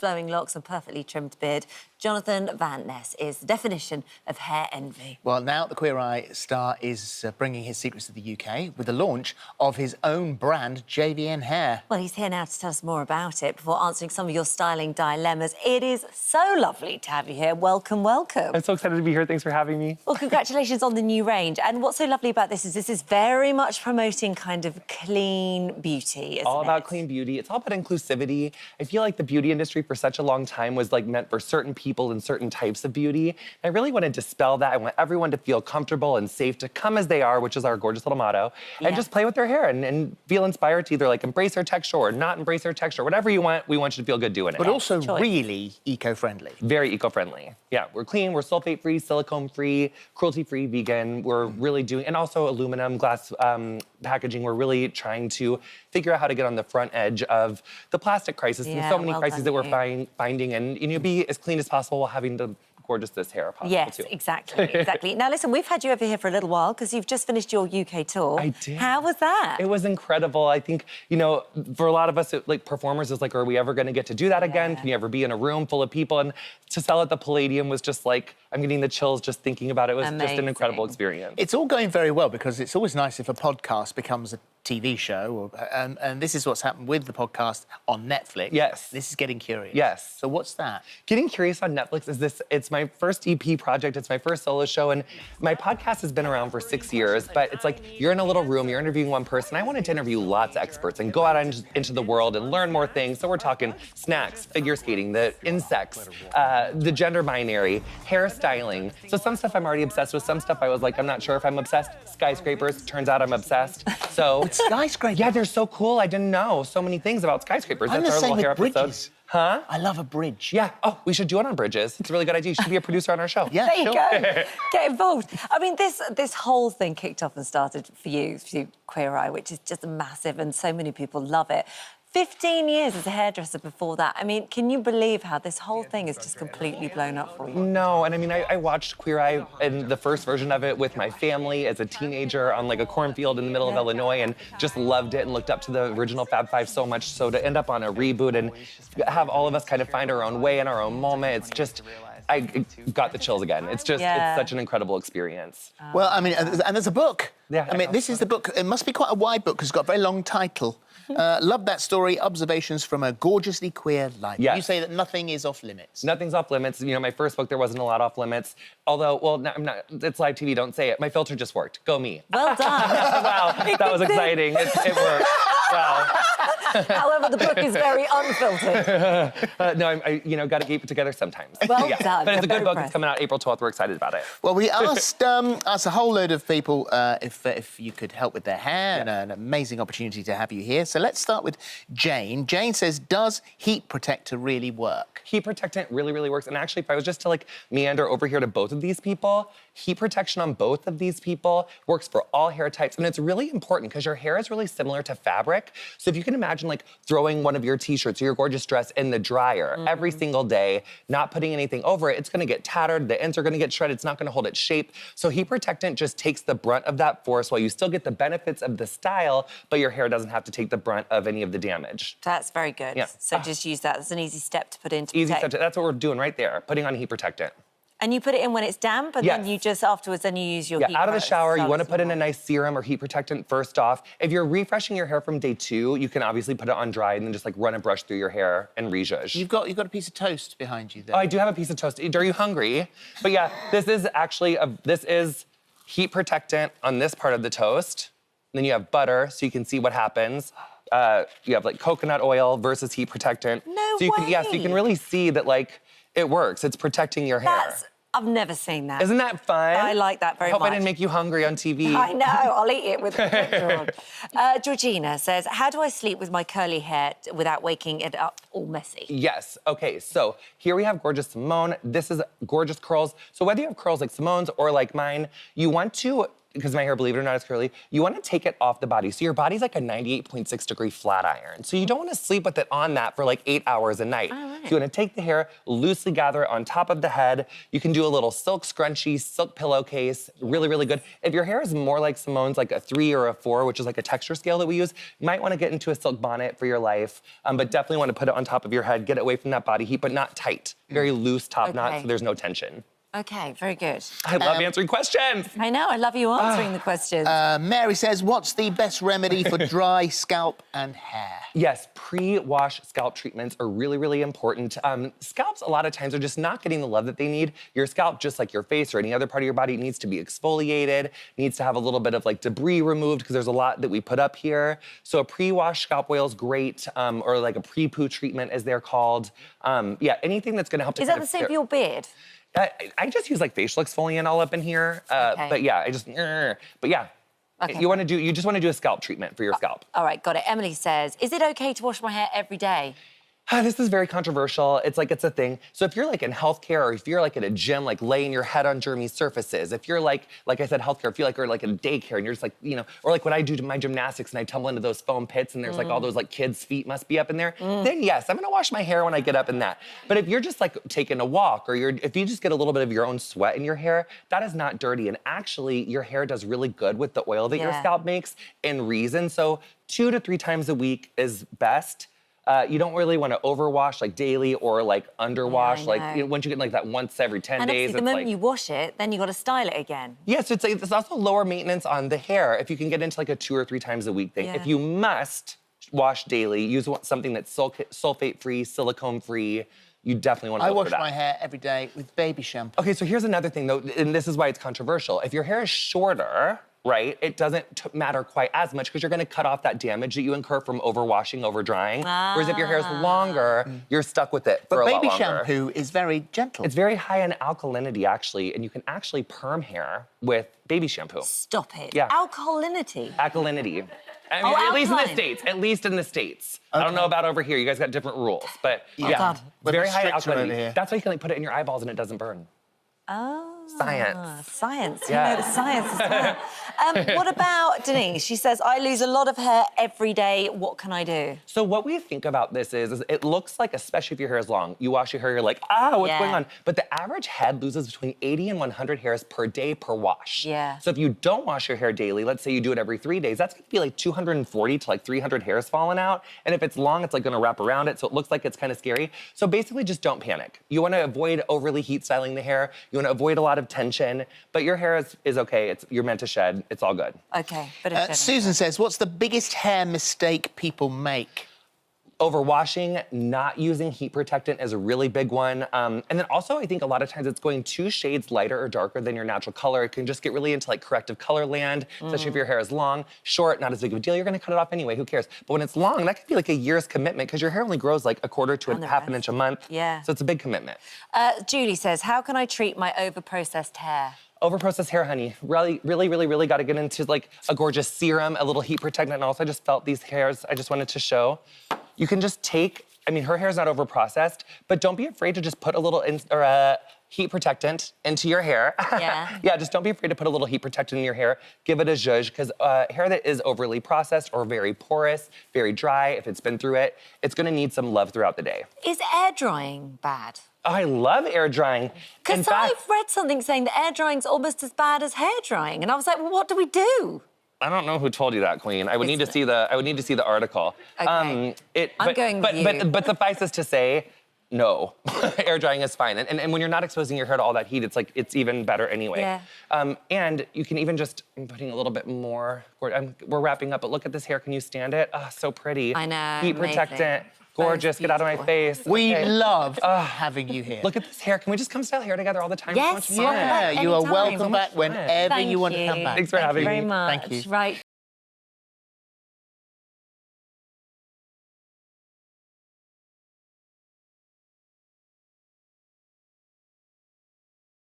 flowing locks and perfectly trimmed beard. Jonathan Van Ness is the definition of hair envy. Well, now the Queer Eye star is bringing his secrets to the UK with the launch of his own brand, JVN Hair. Well, he's here now to tell us more about it before answering some of your styling dilemmas. It is so lovely to have you here. Welcome, welcome. I'm so excited to be here. Thanks for having me. Well, congratulations on the new range. And what's so lovely about this is very much promoting kind of clean beauty, isn't All about it? clean beauty. It's all about inclusivity. I feel like the beauty industry for such a long time was like meant for certain people and certain types of beauty. I really want to dispel that. I want everyone to feel comfortable and safe to come as they are, which is our gorgeous little motto, and just play with their hair and feel inspired to either like embrace their texture or not embrace their texture. Whatever you want, we want you to feel good doing it. But also really eco-friendly. Very eco-friendly. Yeah, we're clean, we're sulfate-free, silicone-free, cruelty-free, vegan. We're really doing, and also aluminum, glass packaging. We're really trying to figure out how to get on the front edge of the plastic crisis. Yeah, and so many well crises done, that we're finding, and be as clean as possible while having the gorgeous this hair possible Yes, too. exactly. Now, listen, we've had you over here for a little while because you've just finished your UK tour. I did. How was that? It was incredible. I think, for a lot of us, like performers, it's like, are we ever going to get to do that again? Can you ever be in a room full of people? And to sell at the Palladium was just like, I'm getting the chills just thinking about it. It was just an incredible experience. It's all going very well because it's always nice if a podcast becomes a TV show, and this is what's happened with the podcast on Netflix. Yes. This is Getting Curious. Yes. So what's that? Getting Curious on Netflix it's my first EP project, it's my first solo show, and my podcast has been around for 6 years, but it's like you're in a little room, you're interviewing one person. I wanted to interview lots of experts and go out into the world and learn more things. So we're talking snacks, figure skating, the insects, the gender binary, hairstyling. So some stuff I'm already obsessed with, some stuff I was like, I'm not sure if I'm obsessed. Skyscrapers, turns out I'm obsessed. So Skyscrapers? Yeah, they're so cool. I didn't know so many things about skyscrapers. I'm That's the our same little hair with episode. bridges. Huh? I love a bridge. Yeah. Oh, we should do it on bridges. It's a really good idea. You should be a producer on our show. Yeah, There you sure. go. Get involved. I mean, this whole thing kicked off and started for you Queer Eye, which is just massive, and so many people love it. 15 years as a hairdresser before that. I mean, can you believe how this whole thing is just completely blown up for you? No, and I mean, I watched Queer Eye in the first version of it with my family as a teenager on like a cornfield in the middle of Illinois, and just loved it and looked up to the original Fab Five so much. So to end up on a reboot and have all of us kind of find our own way in our own moment, it's just, I got the chills again. It's just, it's such an incredible experience. Well, I mean, and there's a book. Yeah, I mean, this is the book. It must be quite a wide book because it's got a very long title. Love that story, Observations from a Gorgeously Queer Life. Yes. You say that nothing is off limits. Nothing's off limits. My first book, there wasn't a lot off limits. Although, well, no, I'm not, it's live TV, don't say it. My filter just worked. Go me. Well done. Wow, that was exciting. It worked. Wow. However, the book is very unfiltered. No, I got to keep it together sometimes. Well done. But it's a Very good book. impressed. It's coming out April 12th. We're excited about it. Well, we asked a whole load of people if you could help with their hair, and an amazing opportunity to have you here. So let's start with Jane. Jane says, does heat protector really work? Heat protectant really, really works. And actually, if I was just to like meander over here to both of these people, heat protection on both of these people works for all hair types. And it's really important because your hair is really similar to fabric. So if you can imagine like throwing one of your t-shirts or your gorgeous dress in the dryer every single day, not putting anything over it, it's gonna get tattered, the ends are gonna get shredded, it's not gonna hold its shape. So heat protectant just takes the brunt of that force while you still get the benefits of the style, but your hair doesn't have to take the brunt of any of the damage. That's very good. Yeah. So just use that. That's an easy step to put in to Easy protect. step, that's what we're doing right there, putting on heat protectant. And you put it in when it's damp, and then you just afterwards, then you use your heat. Out of the shower, you want to put in a nice. nice serum or heat protectant first off. If you're refreshing your hair from day 2, you can obviously put it on dry and then just like run a brush through your hair and rezhuzh. You've got a piece of toast behind you there. Oh, I do have a piece of toast. Are you hungry? But yeah, this is actually this is heat protectant on this part of the toast. And then you have butter, so you can see what happens. You have like coconut oil versus heat protectant. No so you way. Can, so you can really see that like it works. It's protecting your hair. I've never seen that. Isn't that fun? I like that very much. I hope much. I didn't make you hungry on TV. I know, I'll eat it with a picture on. Georgina says, how do I sleep with my curly hair without waking it up all messy? Yes, okay, so here we have gorgeous Simone. This is gorgeous curls. So whether you have curls like Simone's or like mine, you want to because my hair, believe it or not, is curly, you want to take it off the body. So your body's like a 98.6-degree flat iron. So you don't want to sleep with it on that for like 8 hours a night. Right. So you want to take the hair, loosely gather it on top of the head. You can do a little silk scrunchie, silk pillowcase, really, really good. If your hair is more like Simone's, like a 3 or a 4, which is like a texture scale that we use, you might want to get into a silk bonnet for your life, but definitely want to put it on top of your head, get it away from that body heat, but not tight. Very loose top knot, so there's no tension. Okay, very good. I love answering questions. I know, I love you answering the questions. Mary says, what's the best remedy for dry scalp and hair? Yes, pre-wash scalp treatments are really, really important. Scalps, a lot of times, are just not getting the love that they need. Your scalp, just like your face or any other part of your body, needs to be exfoliated, needs to have a little bit of like debris removed because there's a lot that we put up here. So a pre-wash scalp oil is great, or like a pre-poo treatment, as they're called. Yeah, anything that's gonna help to Is that the same for your beard? I just use like facial exfoliant all up in here, but yeah, but yeah. Okay. You just want to do a scalp treatment for your scalp. All right, got it. Emily says, is it okay to wash my hair every day? This is very controversial. It's a thing. So if you're like in healthcare, or if you're like at a gym, like laying your head on germy surfaces, if you're like I said, healthcare, if you're like in daycare and you're just like, or like when I do my gymnastics and I tumble into those foam pits and there's like all those like kids' feet must be up in there, then yes, I'm gonna wash my hair when I get up in that. But if you're just like taking a walk, or if you just get a little bit of your own sweat in your hair, that is not dirty. And actually, your hair does really good with the oil that your scalp makes in reason. So 2 to 3 times a week is best. You don't really want to overwash like daily or like underwash. Once you get like that once every 10 days. And the moment you wash it, then you got to style it again. Yes, yeah, so it's also lower maintenance on the hair if you can get into like a 2 or 3 times a week thing. Yeah. If you must wash daily, use something that's sulfate-free, silicone-free. You definitely want to go for that. I wash my hair every day with baby shampoo. Okay, so here's another thing though, and this is why it's controversial. If your hair is shorter, right, it doesn't matter quite as much because you're gonna cut off that damage that you incur from overwashing, over-drying. Whereas if your hair is longer, you're stuck with it for a lot longer. But baby shampoo is very gentle. It's very high in alkalinity, actually, and you can actually perm hair with baby shampoo. Stop it. Yeah. Alkalinity. Alkalinity. I mean, at least in the States. At least in the States. Okay. I don't know about over here. You guys got different rules, but yeah. We're very high over here. alkalinity. That's why you can like put it in your eyeballs and it doesn't burn. Oh. Science. Science. Yeah. You know the science as well. What about Denise? She says, I lose a lot of hair every day. What can I do? So what we think about this is it looks like, especially if your hair is long, you wash your hair, you're like, what's going on? But the average head loses between 80 and 100 hairs per day per wash. Yeah. So if you don't wash your hair daily, let's say you do it every 3 days, that's gonna be like 240 to like 300 hairs falling out. And if it's long, it's like gonna wrap around it, so it looks like it's kind of scary. So basically just don't panic. You wanna avoid overly heat styling the hair. You wanna avoid a lot of tension, but your hair is okay. You're meant to shed. It's all good. Okay. Susan says, what's the biggest hair mistake people make? Overwashing, not using heat protectant is a really big one. And then also, I think a lot of times it's going 2 shades lighter or darker than your natural color. It can just get really into like corrective color land, especially if your hair is long. Short, not as big of a deal. You're gonna cut it off anyway, who cares? But when it's long, that could be like a year's commitment because your hair only grows like a quarter to a half an inch a month. Yeah. So it's a big commitment. Julie says, how can I treat my over-processed hair? Over-processed hair, honey. Really got to get into like a gorgeous serum, a little heat protectant, and also I just felt these hairs, I just wanted to show. You can just take, I mean, her hair's not over-processed, but don't be afraid to just put a little heat protectant into your hair. Yeah. Yeah, just don't be afraid to put a little heat protectant in your hair. Give it a zhuzh, because hair that is overly processed or very porous, very dry, if it's been through it, it's gonna need some love throughout the day. Is air drying bad? Oh, I love air drying. Because I've read something saying that air drying's almost as bad as hair drying, and I was like, well, what do we do? I don't know who told you that, Queen. I would need to see the article. Okay. I'm going with you. But suffice us to say, no, air drying is fine. And when you're not exposing your hair to all that heat, it's even better anyway. Yeah. And you can even I'm putting a little bit more. We're wrapping up, but look at this hair. Can you stand it? Oh, so pretty. I know. Heat protectant. Gorgeous. Get out of my face. We love having you here. Look at this hair. Can we just come style hair together all the time? Yes. So much fun. Yeah, you are Anytime. welcome back whenever you want to come back. Thanks for having me. Thank you very much. Thank you. Right.